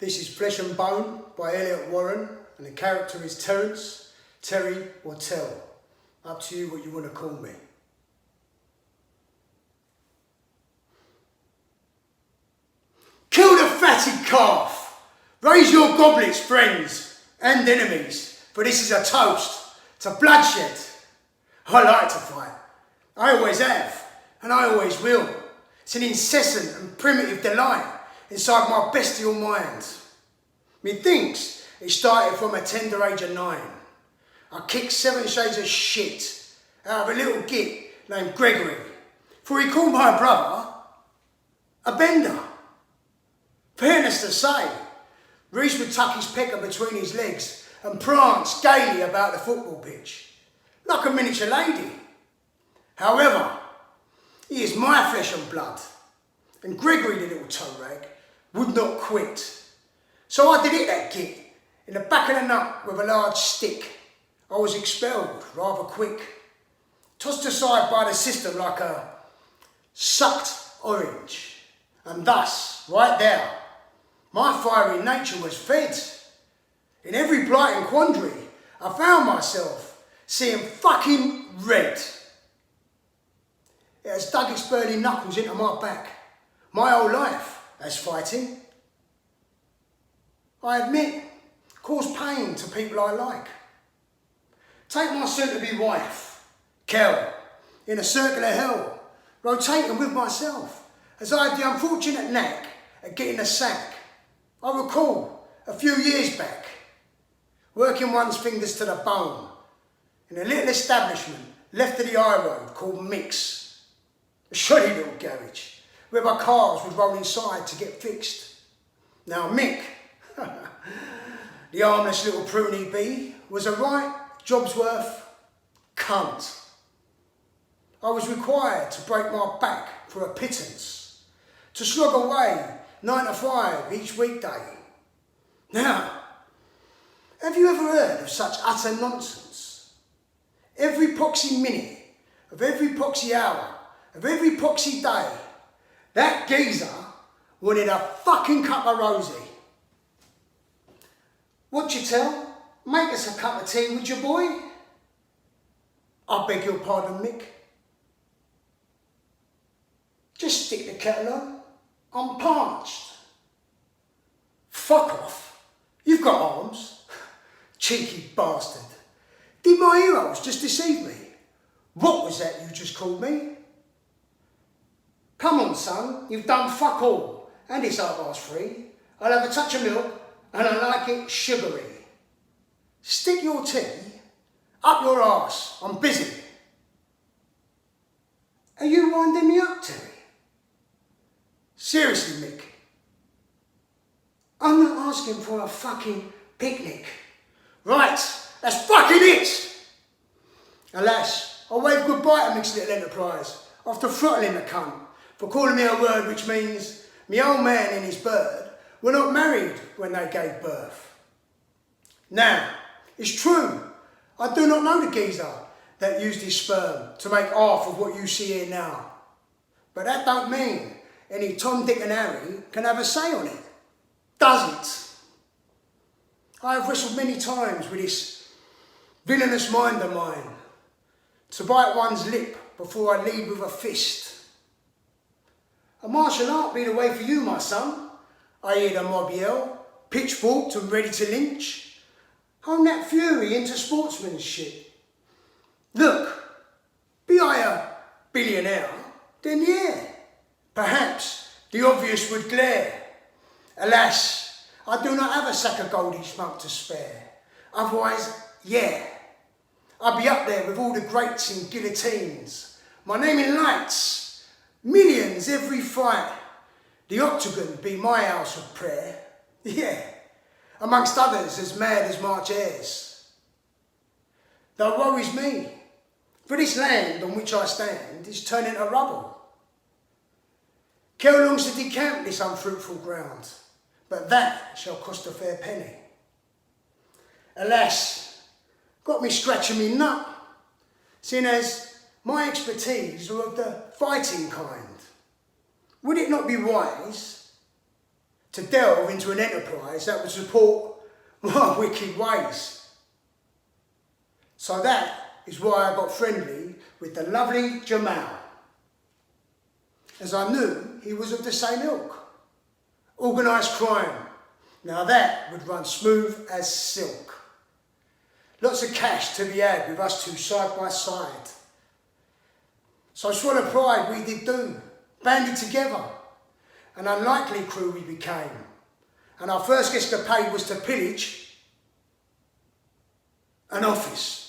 This is Flesh and Bone by Elliot and the character is Terence, Terry or Tell. Up to you what you want to call me. Kill the fatted calf! Raise your goblets, friends and enemies, for this is a toast to bloodshed. I like to fight. I always have, and I always will. It's an incessant and primitive delight inside my bestial mind. Methinks it started from a tender age of 9. I kicked 7 shades of shit out of a little git named Gregory, for he called my brother a bender. Fairness to say, Reese would tuck his pecker between his legs and prance gaily about the football pitch, like a miniature lady. However, he is my flesh and blood, and Gregory, the little toe rag, would not quit. So I did hit that git in the back of the nut with a large stick. I was expelled rather quick, tossed aside by the system like a sucked orange, and thus, right there, my fiery nature was fed. In every plight and quandary, I found myself seeing fucking red. It has dug its burly knuckles into my back, my whole life as fighting. I admit, caused pain to people I like. Take my soon-to-be wife, Kel, in a circle of hell, rotating with myself, as I had the unfortunate knack at getting a sack. I recall, a few years back, working one's fingers to the bone in a little establishment left of the high road called Mix, a shoddy little garage where my cars would roll inside to get fixed. Now Mick, the harmless little prune he be, was a right job's worth cunt. I was required to break my back for a pittance, to slog away 9 to 5 each weekday. Now, have you ever heard of such utter nonsense? Every poxy minute, of every poxy hour, of every poxy day, that geezer wanted a fucking cup of rosy. What you tell? Make us a cup of tea, would you, boy? I beg your pardon, Mick. Just stick the kettle on. I'm parched. Fuck off. You've got arms. Cheeky bastard. Did my heroes just deceive me? What was that you just called me? Come on, son. You've done fuck all. And it's 3:30. I'll have a touch of milk and I like it sugary. Stick your tea up your arse. I'm busy. Are you winding me up, Terry? Seriously, Mick. I'm not asking for a fucking picnic. Right, that's fucking it! Alas, I waved goodbye to Mick's little enterprise after throttling the cunt for calling me a word which means me old man and his bird were not married when they gave birth. Now, it's true, I do not know the geezer that used his sperm to make half of what you see here now. But that don't mean any Tom, Dick and Harry can have a say on it, does it? I have wrestled many times with this villainous mind of mine, to bite one's lip before I lead with a fist. A martial art be the way for you, my son. I hear the mob yell, pitchforked and ready to lynch. Hone that fury into sportsmanship. Look, be I a billionaire, then yeah, perhaps the obvious would glare. Alas, I do not have a sack of gold each month to spare. Otherwise, yeah, I'd be up there with all the greats and guillotines. My name in lights, millions every fight. The octagon be my house of prayer. Yeah, amongst others as mad as March airs. Though woe is me, for this land on which I stand is turning to rubble. Kel longs to decamp this unfruitful ground, but that shall cost a fair penny. Alas, got me scratching me nut, seeing as my expertise are of the fighting kind. Would it not be wise to delve into an enterprise that would support my wicked ways. So that is why I got friendly with the lovely Jamal, as I knew he was of the same ilk. Organised crime. Now that would run smooth as silk. Lots of cash to be had with us two side by side. So swallow pride we did do, banded together. An unlikely crew we became. And our first escapade was to pillage an office.